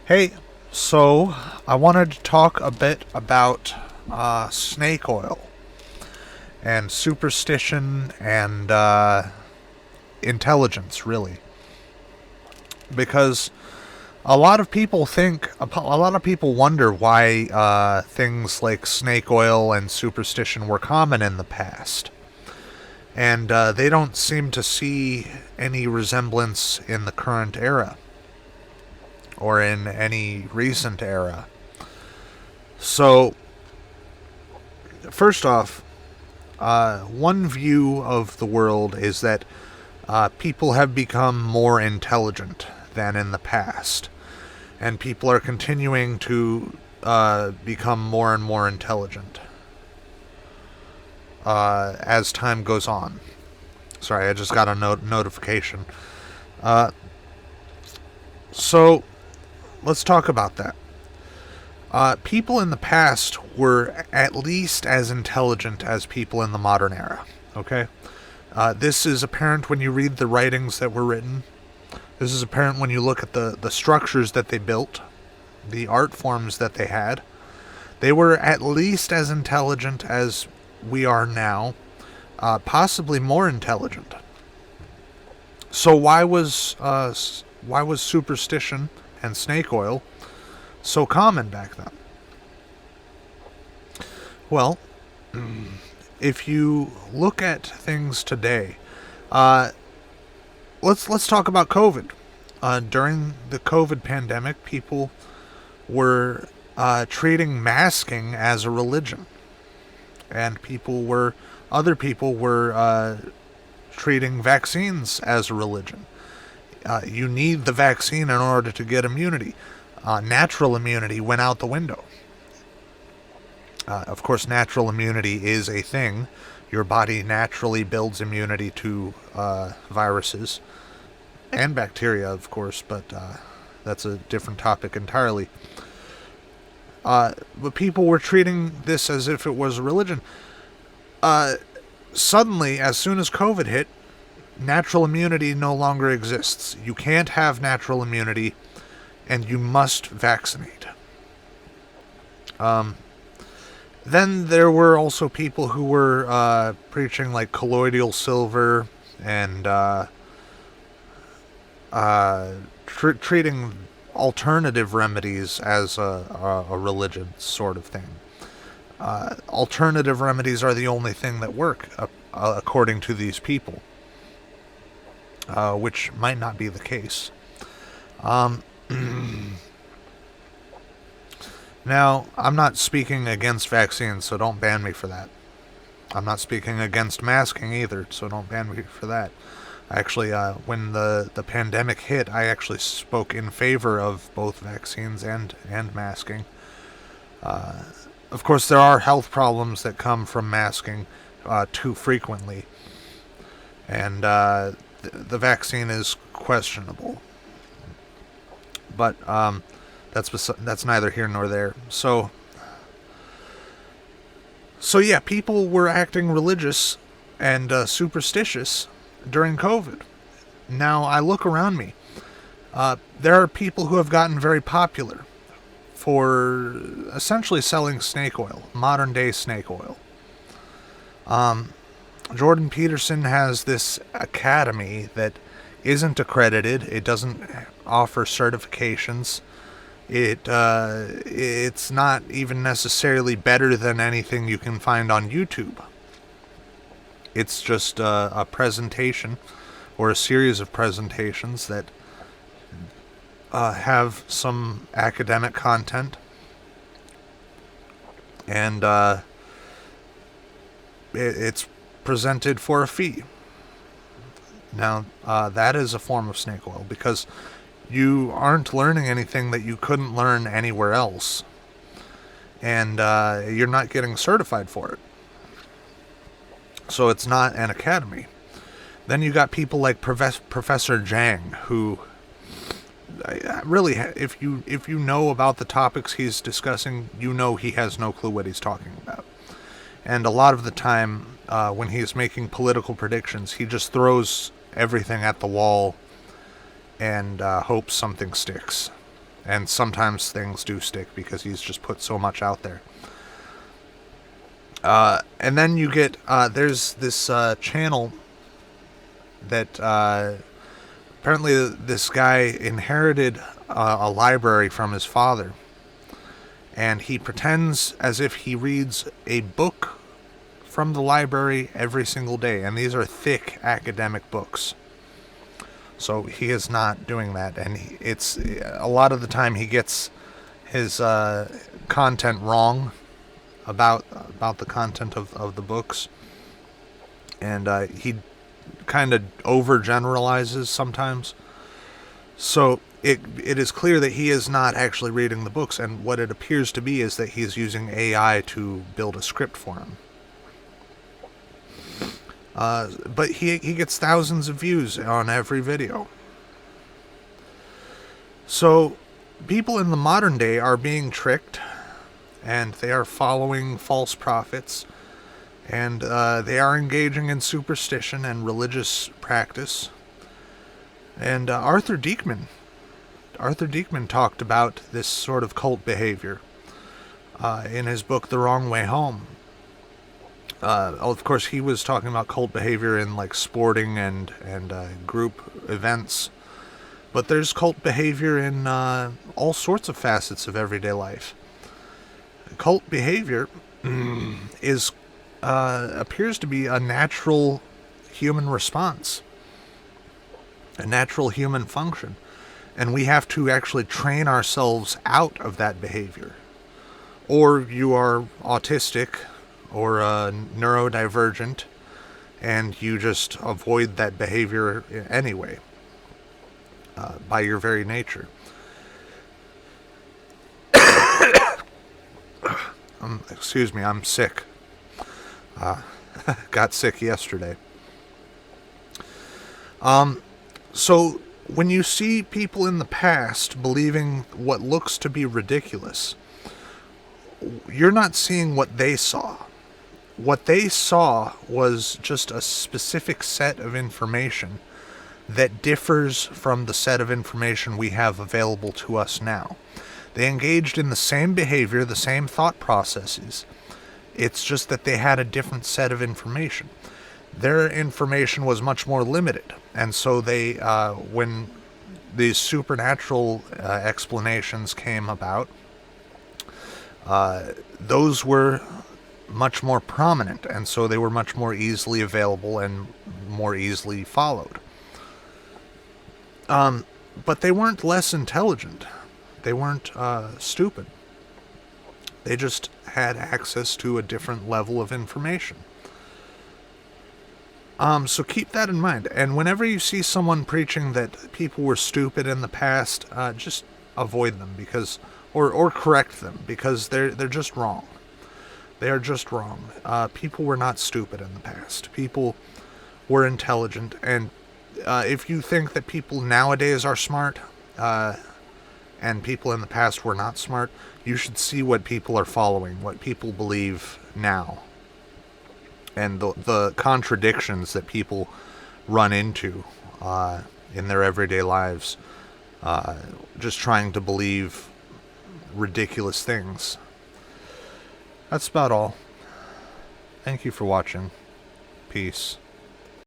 Hey, so I wanted to talk a bit about snake oil and superstition and intelligence, really. Because a lot of people wonder why things like snake oil and superstition were common in the past. And they don't seem to see any resemblance in the current era or in any recent era. So, first off, one view of the world is that people have become more intelligent than in the past, and people are continuing to become more and more intelligent as time goes on. Sorry, I just got a notification. Uh, so, let's talk about that. People in the past were at least as intelligent as people in the modern era. Okay? This is apparent when you read the writings that were written. This is apparent when you look at the structures that they built, the art forms that they had. They were at least as intelligent as we are now, possibly more intelligent. So why was superstition and snake oil so common back then? Well, if you look at things today, uh, let's talk about COVID. During the COVID pandemic, people were treating masking as a religion, and other people were treating vaccines as a religion. You need the vaccine in order to get immunity. Natural immunity went out the window. Of course, natural immunity is a thing. Your body naturally builds immunity to viruses and bacteria, of course, but that's a different topic entirely. But people were treating this as if it was a religion. Suddenly, as soon as COVID hit, natural immunity no longer exists. You can't have natural immunity, and you must vaccinate. Then there were also people who were preaching like colloidal silver and treating alternative remedies as a religion sort of thing. Alternative remedies are the only thing that work, according to these people, which might not be the case. Um, Now, I'm not speaking against vaccines, so don't ban me for that. I'm not speaking against masking either, so don't ban me for that. Actually, when the pandemic hit, I actually spoke in favor of both vaccines and masking. Of course, there are health problems that come from masking too frequently, and the vaccine is questionable. But that's neither here nor there. So yeah, people were acting religious and superstitious during COVID. Now I look around me. There are people who have gotten very popular for essentially selling snake oil, modern day snake oil. Jordan Peterson has this academy that isn't accredited. It doesn't offer certifications. It's not even necessarily better than anything you can find on YouTube. It's just a presentation or a series of presentations that have some academic content, and it's presented for a fee. Now, that is a form of snake oil because you aren't learning anything that you couldn't learn anywhere else, and you're not getting certified for it. So it's not an academy. Then you got people like Professor Jang, who really, if you know about the topics he's discussing, you know he has no clue what he's talking about. And a lot of the time, when he's making political predictions, he just throws everything at the wall and hopes something sticks. And sometimes things do stick because he's just put so much out there. And then you get, there's this channel that apparently this guy inherited a library from his father. And he pretends as if he reads a book from the library every single day. And these are thick academic books. So he is not doing that. And it's a lot of the time he gets his content wrong about the content of the books. And he kind of overgeneralizes sometimes. So it is clear that he is not actually reading the books, and what it appears to be is that he is using AI to build a script for him. But he gets thousands of views on every video. So people in the modern day are being tricked, and they are following false prophets, and they are engaging in superstition and religious practice. And Arthur Diekman talked about this sort of cult behavior in his book The Wrong Way Home. Of course, he was talking about cult behavior in like sporting and group events, but there's cult behavior in all sorts of facets of everyday life. Cult behavior appears to be a natural human response, a natural human function. And we have to actually train ourselves out of that behavior. Or you are autistic or neurodivergent, and you just avoid that behavior anyway, by your very nature. Excuse me, I'm sick. Got sick yesterday. So when you see people in the past believing what looks to be ridiculous, you're not seeing what they saw. What they saw was just a specific set of information that differs from the set of information we have available to us now. They engaged in the same behavior, the same thought processes. It's just that they had a different set of information. Their information was much more limited, and so they, when these supernatural explanations came about, those were much more prominent, and so they were much more easily available and more easily followed. But they weren't less intelligent. They weren't stupid. They just had access to a different level of information. So keep that in mind. And whenever you see someone preaching that people were stupid in the past, just avoid them or correct them, because they're just wrong. They are just wrong. People were not stupid in the past. People were intelligent. And if you think that people nowadays are smart, and people in the past were not smart, you should see what people are following, what people believe now. And the contradictions that people run into in their everyday lives, just trying to believe ridiculous things. That's about all. Thank you for watching. Peace.